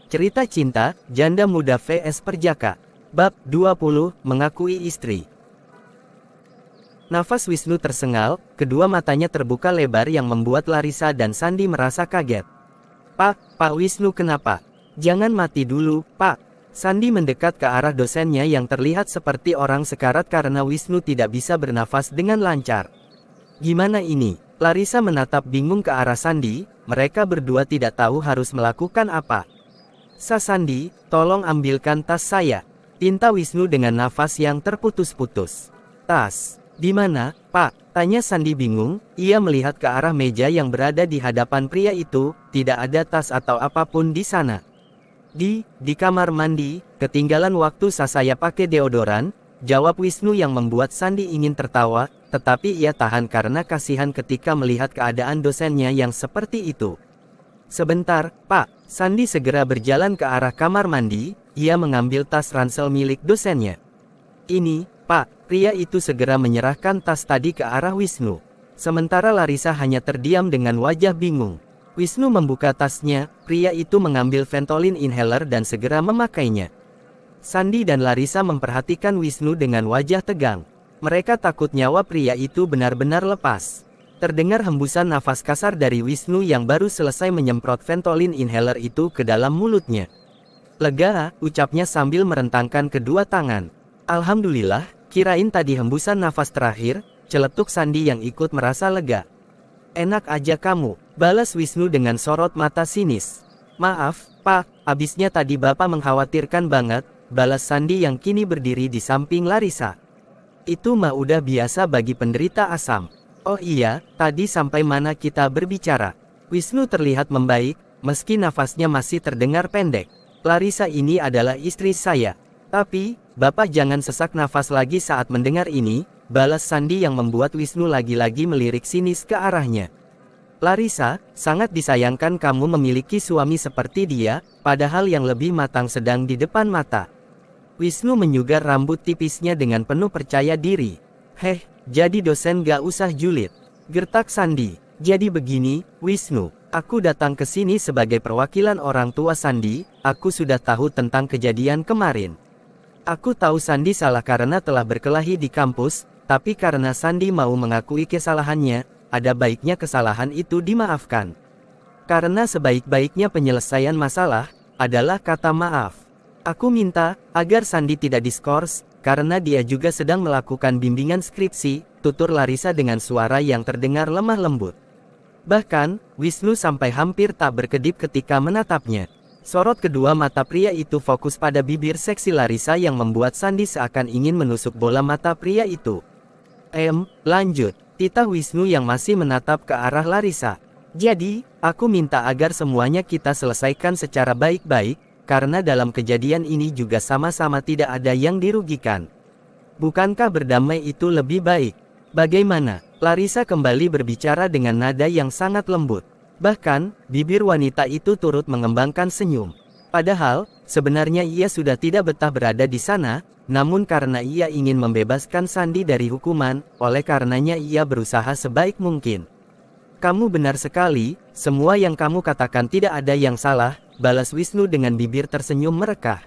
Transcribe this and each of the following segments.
Cerita Cinta, Janda Muda vs Perjaka. Bab 20, Mengakui Istri. Nafas Wisnu tersengal, kedua matanya terbuka lebar yang membuat Larissa dan Sandi merasa kaget. Pak Wisnu kenapa? Jangan mati dulu, Pak. Sandi mendekat ke arah dosennya yang terlihat seperti orang sekarat karena Wisnu tidak bisa bernafas dengan lancar. Gimana ini? Larissa menatap bingung ke arah Sandi, mereka berdua tidak tahu harus melakukan apa. Sandi, tolong ambilkan tas saya. Pinta Wisnu dengan nafas yang terputus-putus. Tas? Di mana, Pak? Tanya Sandi bingung, ia melihat ke arah meja yang berada di hadapan pria itu, tidak ada tas atau apapun di sana. Di kamar mandi, ketinggalan waktu saya pakai deodoran, jawab Wisnu yang membuat Sandi ingin tertawa, tetapi ia tahan karena kasihan ketika melihat keadaan dosennya yang seperti itu. Sebentar, Pak. Sandi segera berjalan ke arah kamar mandi, ia mengambil tas ransel milik dosennya. Ini, Pak. Pria itu segera menyerahkan tas tadi ke arah Wisnu. Sementara Larissa hanya terdiam dengan wajah bingung. Wisnu membuka tasnya, pria itu mengambil Ventolin inhaler dan segera memakainya. Sandi dan Larissa memperhatikan Wisnu dengan wajah tegang. Mereka takut nyawa pria itu benar-benar lepas. Terdengar hembusan nafas kasar dari Wisnu yang baru selesai menyemprot Ventolin inhaler itu ke dalam mulutnya. Lega, ucapnya sambil merentangkan kedua tangan. Alhamdulillah, kirain tadi hembusan nafas terakhir, celetuk Sandi yang ikut merasa lega. Enak aja kamu, balas Wisnu dengan sorot mata sinis. Maaf, Pak, abisnya tadi Bapak mengkhawatirkan banget, balas Sandi yang kini berdiri di samping Larissa. Itu mah udah biasa bagi penderita asam. Oh iya, tadi sampai mana kita berbicara? Wisnu terlihat membaik, meski nafasnya masih terdengar pendek. Larissa ini adalah istri saya. Tapi, Bapak jangan sesak nafas lagi saat mendengar ini, balas Sandi yang membuat Wisnu lagi-lagi melirik sinis ke arahnya. Larissa, sangat disayangkan kamu memiliki suami seperti dia, padahal yang lebih matang sedang di depan mata. Wisnu menyugar rambut tipisnya dengan penuh percaya diri. Jadi dosen gak usah julid. Gertak Sandi. Jadi begini, Wisnu. Aku datang ke sini sebagai perwakilan orang tua Sandi, aku sudah tahu tentang kejadian kemarin. Aku tahu Sandi salah karena telah berkelahi di kampus, tapi karena Sandi mau mengakui kesalahannya, ada baiknya kesalahan itu dimaafkan. Karena sebaik-baiknya penyelesaian masalah, adalah kata maaf. Aku minta, agar Sandi tidak diskors, karena dia juga sedang melakukan bimbingan skripsi, tutur Larissa dengan suara yang terdengar lemah lembut. Bahkan, Wisnu sampai hampir tak berkedip ketika menatapnya. Sorot kedua mata pria itu fokus pada bibir seksi Larissa yang membuat Sandi seakan ingin menusuk bola mata pria itu. Lanjut, titah Wisnu yang masih menatap ke arah Larissa. Jadi, aku minta agar semuanya kita selesaikan secara baik-baik, karena dalam kejadian ini juga sama-sama tidak ada yang dirugikan. Bukankah berdamai itu lebih baik? Bagaimana? Larissa kembali berbicara dengan nada yang sangat lembut. Bahkan, bibir wanita itu turut mengembangkan senyum. Padahal, sebenarnya ia sudah tidak betah berada di sana, namun karena ia ingin membebaskan Sandi dari hukuman, oleh karenanya ia berusaha sebaik mungkin. Kamu benar sekali, semua yang kamu katakan tidak ada yang salah, balas Wisnu dengan bibir tersenyum merekah.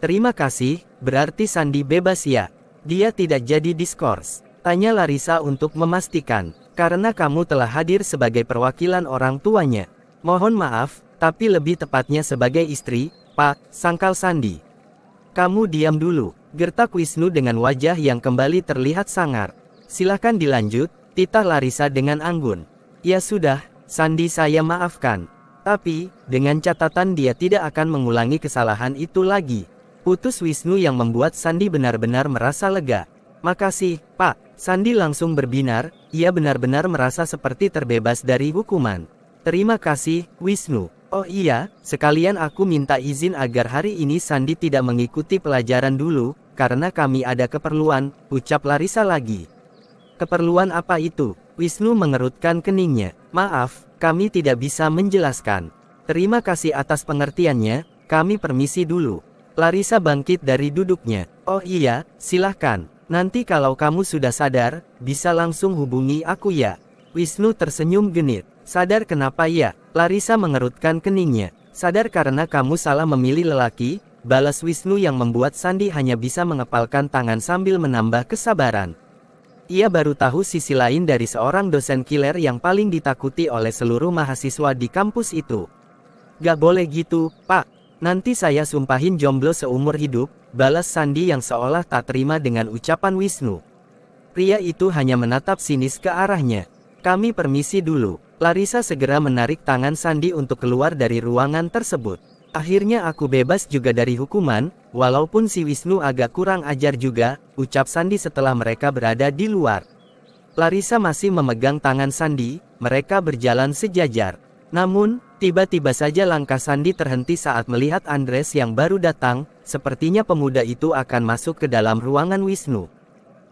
Terima kasih, berarti Sandi bebas ya? Dia tidak jadi diskors? Tanya Larissa untuk memastikan. Karena kamu telah hadir sebagai perwakilan orang tuanya. Mohon maaf, tapi lebih tepatnya sebagai istri, Pak, sangkal Sandi. Kamu diam dulu, gertak Wisnu dengan wajah yang kembali terlihat sangar. Silakan dilanjut, titah Larissa dengan anggun. Ya sudah, Sandi saya maafkan. Tapi, dengan catatan dia tidak akan mengulangi kesalahan itu lagi. Putus Wisnu yang membuat Sandi benar-benar merasa lega. Makasih, Pak. Sandi langsung berbinar, ia benar-benar merasa seperti terbebas dari hukuman. Terima kasih, Wisnu. Oh iya, sekalian aku minta izin agar hari ini Sandi tidak mengikuti pelajaran dulu, karena kami ada keperluan, ucap Larissa lagi. Keperluan apa itu? Wisnu mengerutkan keningnya. Maaf, kami tidak bisa menjelaskan. Terima kasih atas pengertiannya, kami permisi dulu. Larissa bangkit dari duduknya. Oh iya, silahkan. Nanti kalau kamu sudah sadar, bisa langsung hubungi aku ya. Wisnu tersenyum genit. Sadar kenapa ya? Larissa mengerutkan keningnya. Sadar karena kamu salah memilih lelaki, balas Wisnu yang membuat Sandi hanya bisa mengepalkan tangan sambil menambah kesabaran. Ia baru tahu sisi lain dari seorang dosen killer yang paling ditakuti oleh seluruh mahasiswa di kampus itu. Gak boleh gitu, Pak. Nanti saya sumpahin jomblo seumur hidup, balas Sandi yang seolah tak terima dengan ucapan Wisnu. Pria itu hanya menatap sinis ke arahnya. Kami permisi dulu. Larisa segera menarik tangan Sandi untuk keluar dari ruangan tersebut. Akhirnya aku bebas juga dari hukuman, walaupun si Wisnu agak kurang ajar juga, ucap Sandi setelah mereka berada di luar. Larisa masih memegang tangan Sandi, mereka berjalan sejajar. Namun, tiba-tiba saja langkah Sandi terhenti saat melihat Andres yang baru datang, sepertinya pemuda itu akan masuk ke dalam ruangan Wisnu.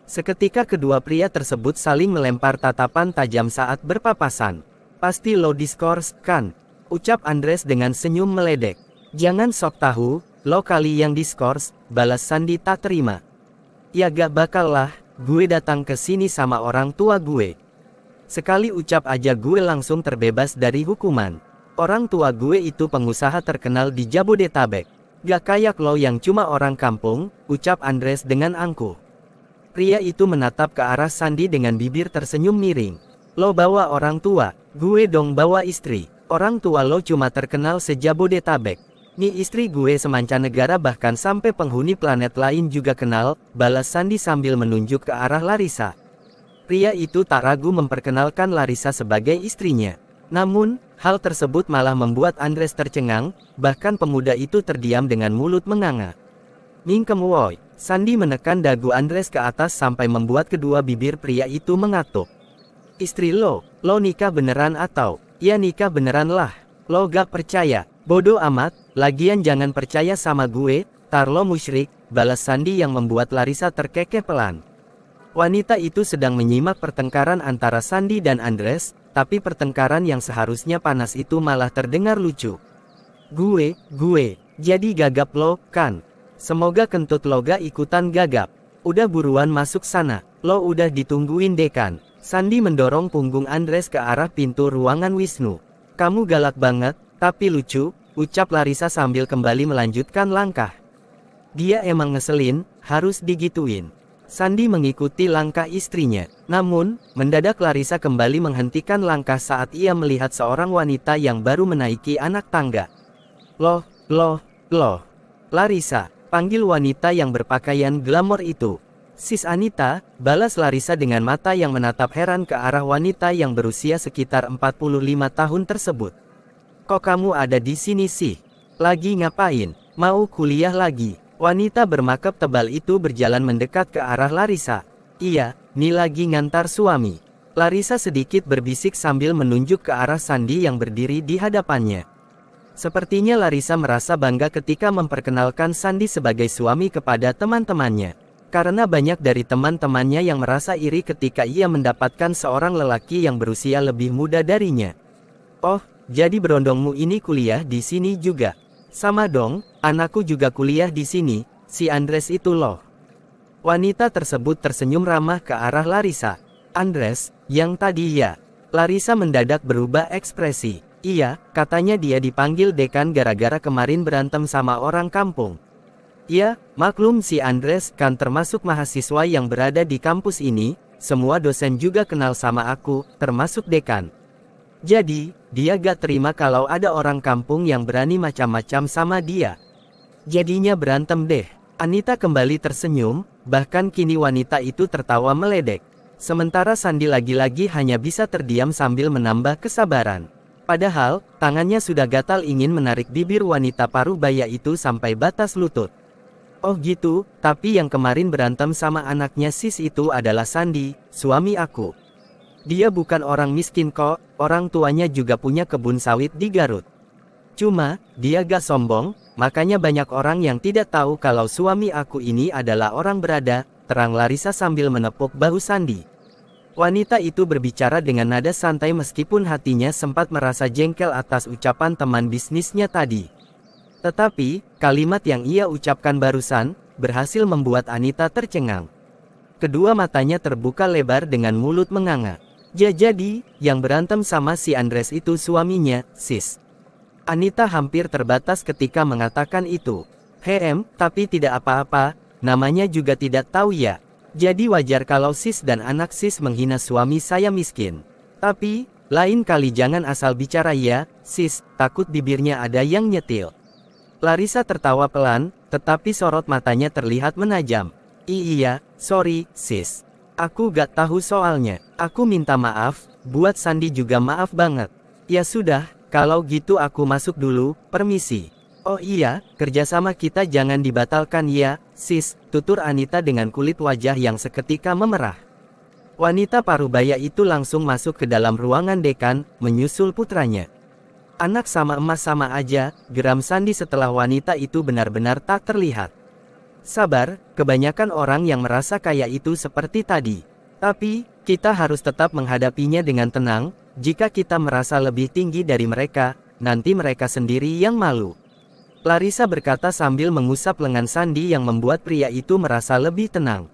Seketika kedua pria tersebut saling melempar tatapan tajam saat berpapasan. Pasti lo diskors, kan? Ucap Andres dengan senyum meledek. Jangan sok tahu, lo kali yang diskors, balas Sandi tak terima. Ya gak bakal lah, gue datang ke sini sama orang tua gue. Sekali ucap aja gue langsung terbebas dari hukuman. Orang tua gue itu pengusaha terkenal di Jabodetabek. Gak kayak lo yang cuma orang kampung, ucap Andres dengan angkuh. Pria itu menatap ke arah Sandi dengan bibir tersenyum miring. Lo bawa orang tua, gue dong bawa istri. Orang tua lo cuma terkenal se-Jabodetabek. Nih istri gue semancanegara bahkan sampai penghuni planet lain juga kenal, balas Sandi sambil menunjuk ke arah Larisa. Pria itu tak ragu memperkenalkan Larisa sebagai istrinya. Namun, hal tersebut malah membuat Andres tercengang, bahkan pemuda itu terdiam dengan mulut menganga. Mingkem woi, Sandi menekan dagu Andres ke atas sampai membuat kedua bibir pria itu mengatuk. Istri lo nikah beneran atau? Ya nikah beneran lah. Lo gak percaya? Bodoh amat, lagian jangan percaya sama gue, tar lo musyrik, balas Sandi yang membuat Larisa terkekeh pelan. Wanita itu sedang menyimak pertengkaran antara Sandi dan Andres, tapi pertengkaran yang seharusnya panas itu malah terdengar lucu. Gue, jadi gagap lo, kan? Semoga kentut lo gak ikutan gagap. Udah buruan masuk sana, lo udah ditungguin dekan. Sandi mendorong punggung Andres ke arah pintu ruangan Wisnu. Kamu galak banget, tapi lucu, ucap Larisa sambil kembali melanjutkan langkah. Dia emang ngeselin, harus digituin. Sandi mengikuti langkah istrinya. Namun, mendadak Larisa kembali menghentikan langkah saat ia melihat seorang wanita yang baru menaiki anak tangga. Loh. Larisa, panggil wanita yang berpakaian glamor itu. Sis Anita, balas Larisa dengan mata yang menatap heran ke arah wanita yang berusia sekitar 45 tahun tersebut. Kok kamu ada di sini sih? Lagi ngapain? Mau kuliah lagi? Wanita bermakeup tebal itu berjalan mendekat ke arah Larisa. Iya, nih lagi ngantar suami. Larisa sedikit berbisik sambil menunjuk ke arah Sandi yang berdiri di hadapannya. Sepertinya Larisa merasa bangga ketika memperkenalkan Sandi sebagai suami kepada teman-temannya. Karena banyak dari teman-temannya yang merasa iri ketika ia mendapatkan seorang lelaki yang berusia lebih muda darinya. Oh, jadi berondongmu ini kuliah di sini juga? Sama dong, anakku juga kuliah di sini, si Andres itu loh. Wanita tersebut tersenyum ramah ke arah Larisa. Andres, yang tadi ya. Larisa mendadak berubah ekspresi. Iya, katanya dia dipanggil dekan gara-gara kemarin berantem sama orang kampung. Ya, maklum si Andres kan termasuk mahasiswa yang berada di kampus ini, semua dosen juga kenal sama aku, termasuk dekan. Jadi, dia gak terima kalau ada orang kampung yang berani macam-macam sama dia. Jadinya berantem deh. Anita kembali tersenyum, bahkan kini wanita itu tertawa meledek. Sementara Sandi lagi-lagi hanya bisa terdiam sambil menambah kesabaran. Padahal, tangannya sudah gatal ingin menarik bibir wanita paruh baya itu sampai batas lutut. Oh gitu, tapi yang kemarin berantem sama anaknya sis itu adalah Sandi, suami aku. Dia bukan orang miskin kok, orang tuanya juga punya kebun sawit di Garut. Cuma, dia gak sombong, makanya banyak orang yang tidak tahu kalau suami aku ini adalah orang berada, terang Larisa sambil menepuk bahu Sandi. Wanita itu berbicara dengan nada santai meskipun hatinya sempat merasa jengkel atas ucapan teman bisnisnya tadi. Tetapi, kalimat yang ia ucapkan barusan, berhasil membuat Anita tercengang. Kedua matanya terbuka lebar dengan mulut menganga. Jadi, yang berantem sama si Andres itu suaminya, sis. Anita hampir terbatas ketika mengatakan itu. Tapi tidak apa-apa, namanya juga tidak tahu ya. Jadi wajar kalau sis dan anak sis menghina suami saya miskin. Tapi, lain kali jangan asal bicara ya, sis, takut bibirnya ada yang nyetil. Larissa tertawa pelan, tetapi sorot matanya terlihat menajam. Iya, sorry, sis. Aku gak tahu soalnya. Aku minta maaf, buat Sandy juga maaf banget. Ya sudah, kalau gitu aku masuk dulu, permisi. Oh iya, kerjasama kita jangan dibatalkan ya, sis, tutur Anita dengan kulit wajah yang seketika memerah. Wanita parubaya itu langsung masuk ke dalam ruangan dekan, menyusul putranya. Anak sama emas sama aja, geram Sandy setelah wanita itu benar-benar tak terlihat. Sabar, kebanyakan orang yang merasa kaya itu seperti tadi. Tapi, kita harus tetap menghadapinya dengan tenang. Jika kita merasa lebih tinggi dari mereka, nanti mereka sendiri yang malu. Larissa berkata sambil mengusap lengan Sandy yang membuat pria itu merasa lebih tenang.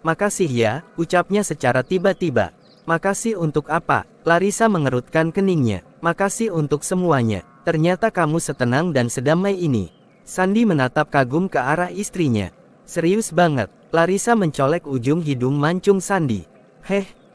Makasih ya, ucapnya secara tiba-tiba. Makasih untuk apa? Larissa mengerutkan keningnya. Makasih untuk semuanya. Ternyata kamu setenang dan sedamai ini. Sandy menatap kagum ke arah istrinya. Serius banget. Larissa mencolek ujung hidung mancung Sandy.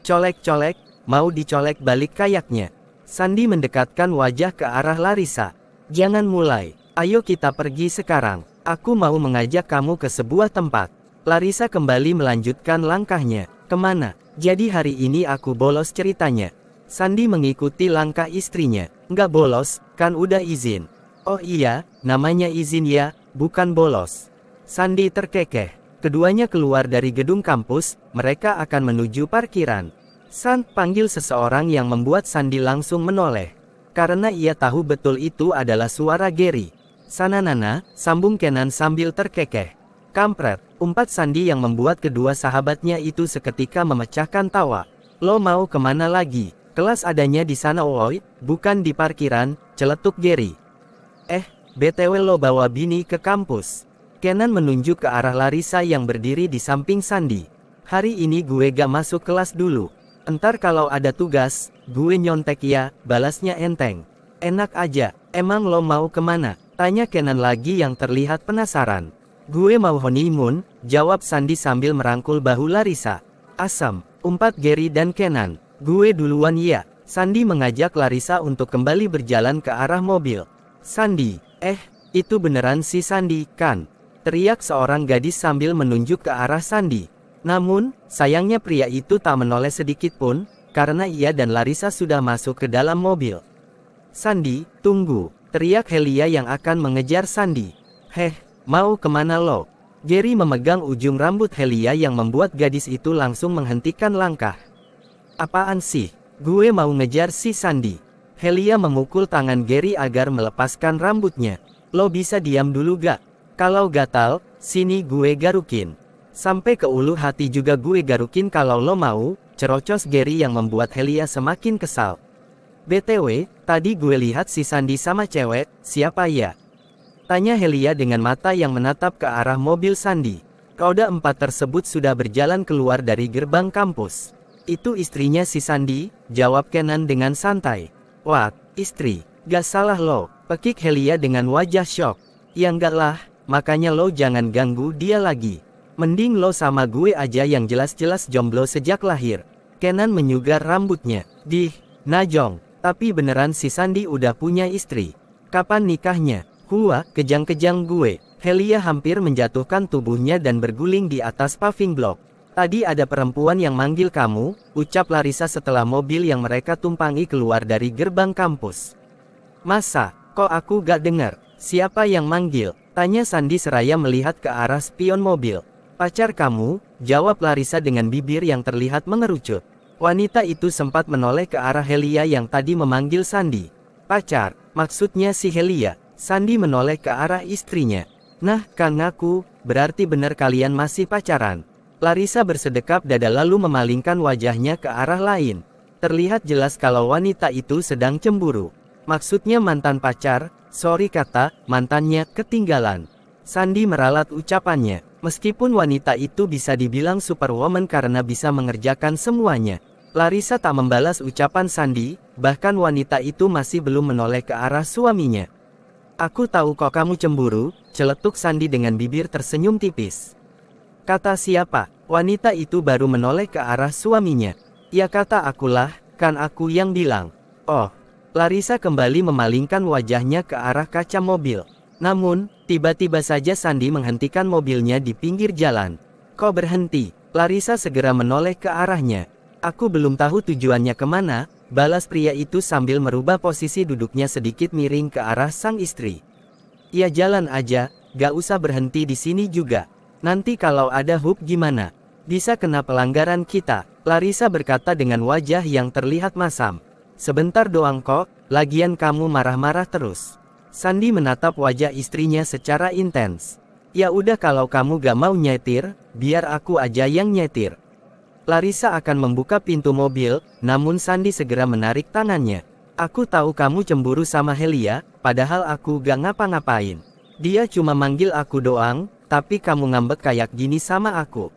Colek-colek. Mau dicolek balik kayaknya. Sandy mendekatkan wajah ke arah Larissa. Jangan mulai. Ayo kita pergi sekarang. Aku mau mengajak kamu ke sebuah tempat. Larissa kembali melanjutkan langkahnya. Kemana? Jadi hari ini aku bolos ceritanya. Sandy mengikuti langkah istrinya. Nggak bolos, kan udah izin. Oh iya, namanya izin ya, bukan bolos. Sandy terkekeh. Keduanya keluar dari gedung kampus, mereka akan menuju parkiran. San, panggil seseorang yang membuat Sandy langsung menoleh. Karena ia tahu betul itu adalah suara Gary. Sana Nana, sambung Kenan sambil terkekeh. Kampret, umpat Sandy yang membuat kedua sahabatnya itu seketika memecahkan tawa. Lo mau kemana lagi? Kelas adanya di sana woi, bukan di parkiran, celetuk Gary. BTW lo bawa bini ke kampus. Kenan menunjuk ke arah Larissa yang berdiri di samping Sandy. Hari ini gue gak masuk kelas dulu. Entar kalau ada tugas, gue nyontek ya, balasnya enteng. Enak aja, emang lo mau kemana? Tanya Kenan lagi yang terlihat penasaran. Gue mau honeymoon, jawab Sandy sambil merangkul bahu Larissa. Asam, umpat Gary dan Kenan. Gue duluan ya. Sandy mengajak Larissa untuk kembali berjalan ke arah mobil. Sandy, itu beneran si Sandy, kan? Teriak seorang gadis sambil menunjuk ke arah Sandy. Namun, sayangnya pria itu tak menoleh sedikit pun, karena ia dan Larissa sudah masuk ke dalam mobil. Sandy, tunggu, teriak Helia yang akan mengejar Sandy. Mau kemana lo? Gary memegang ujung rambut Helia yang membuat gadis itu langsung menghentikan langkah. Apaan sih? Gue mau ngejar si Sandy. Helia memukul tangan Gary agar melepaskan rambutnya. Lo bisa diam dulu gak? Kalau gatal, sini gue garukin. Sampai ke ulu hati juga gue garukin kalau lo mau, cerocos Gary yang membuat Helia semakin kesal. BTW, tadi gue lihat si Sandy sama cewek, siapa ya? Tanya Helia dengan mata yang menatap ke arah mobil Sandy. Roda 4 tersebut sudah berjalan keluar dari gerbang kampus. Itu istrinya si Sandy, jawab Kenan dengan santai. Wah, istri, gak salah lo, pekik Helia dengan wajah syok. Ya enggak lah, makanya lo jangan ganggu dia lagi. Mending lo sama gue aja yang jelas-jelas jomblo sejak lahir. Kenan menyugar rambutnya. Najong, tapi beneran si Sandy udah punya istri. Kapan nikahnya? Kejang-kejang gue. Helia hampir menjatuhkan tubuhnya dan berguling di atas paving block. Tadi ada perempuan yang manggil kamu, ucap Larissa setelah mobil yang mereka tumpangi keluar dari gerbang kampus. Masa, kok aku gak dengar? Siapa yang manggil? Tanya Sandy seraya melihat ke arah spion mobil. Pacar kamu, jawab Larissa dengan bibir yang terlihat mengerucut. Wanita itu sempat menoleh ke arah Helia yang tadi memanggil Sandy. Pacar, maksudnya si Helia. Sandy menoleh ke arah istrinya. Nah, kan ngaku, berarti benar kalian masih pacaran. Larissa bersedekap dada lalu memalingkan wajahnya ke arah lain. Terlihat jelas kalau wanita itu sedang cemburu. Maksudnya mantan pacar, sorry kata, mantannya ketinggalan. Sandy meralat ucapannya. Meskipun wanita itu bisa dibilang superwoman karena bisa mengerjakan semuanya. Larissa tak membalas ucapan Sandy, bahkan wanita itu masih belum menoleh ke arah suaminya. Aku tahu kok kamu cemburu, celetuk Sandy dengan bibir tersenyum tipis. Kata siapa? Wanita itu baru menoleh ke arah suaminya. Ya kata akulah, kan aku yang bilang. Oh, Larissa kembali memalingkan wajahnya ke arah kaca mobil. Namun, tiba-tiba saja Sandy menghentikan mobilnya di pinggir jalan. Kok berhenti? Larissa segera menoleh ke arahnya. Aku belum tahu tujuannya kemana, balas pria itu sambil merubah posisi duduknya sedikit miring ke arah sang istri. Ya jalan aja, gak usah berhenti di sini juga. Nanti kalau ada hub gimana? Bisa kena pelanggaran kita, Larissa berkata dengan wajah yang terlihat masam. Sebentar doang kok, lagian kamu marah-marah terus. Sandy menatap wajah istrinya secara intens. Ya udah kalau kamu gak mau nyetir, biar aku aja yang nyetir. Larissa akan membuka pintu mobil, namun Sandy segera menarik tangannya. Aku tahu kamu cemburu sama Helia, padahal aku gak ngapa-ngapain. Dia cuma manggil aku doang, tapi kamu ngambek kayak gini sama aku.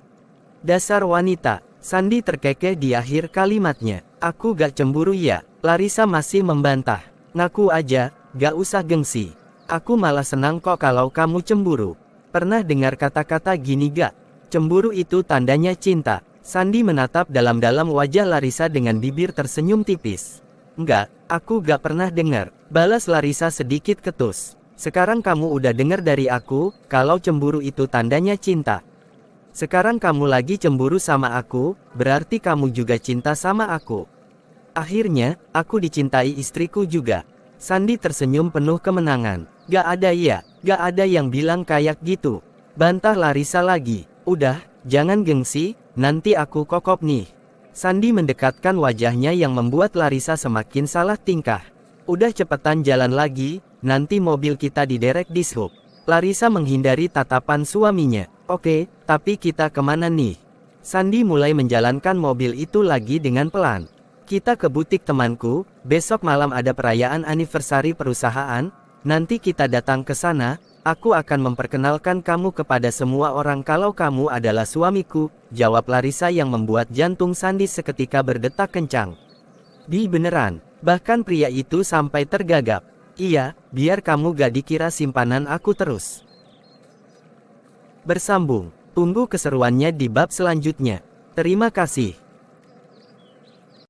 Dasar wanita, Sandy terkekeh di akhir kalimatnya. Aku gak cemburu ya, Larissa masih membantah. Ngaku aja, gak usah gengsi. Aku malah senang kok kalau kamu cemburu. Pernah dengar kata-kata gini gak? Cemburu itu tandanya cinta. Sandy menatap dalam-dalam wajah Larissa dengan bibir tersenyum tipis. Enggak, aku gak pernah dengar, balas Larissa sedikit ketus. Sekarang kamu udah dengar dari aku, kalau cemburu itu tandanya cinta. Sekarang kamu lagi cemburu sama aku, berarti kamu juga cinta sama aku. Akhirnya, aku dicintai istriku juga. Sandy tersenyum penuh kemenangan. Gak ada ya, gak ada yang bilang kayak gitu. Bantah Larissa lagi. Udah, jangan gengsi, nanti aku kokop nih. Sandy mendekatkan wajahnya yang membuat Larissa semakin salah tingkah. Udah cepetan jalan lagi, nanti mobil kita diderek dishub. Larissa menghindari tatapan suaminya. Oke, tapi kita kemana nih? Sandy mulai menjalankan mobil itu lagi dengan pelan. Kita ke butik temanku, besok malam ada perayaan anniversary perusahaan, nanti kita datang ke sana, aku akan memperkenalkan kamu kepada semua orang kalau kamu adalah suamiku, jawab Larissa yang membuat jantung Sandy seketika berdetak kencang. Di beneran, bahkan pria itu sampai tergagap. Iya, biar kamu gak dikira simpanan aku terus. Bersambung, tunggu keseruannya di bab selanjutnya. Terima kasih.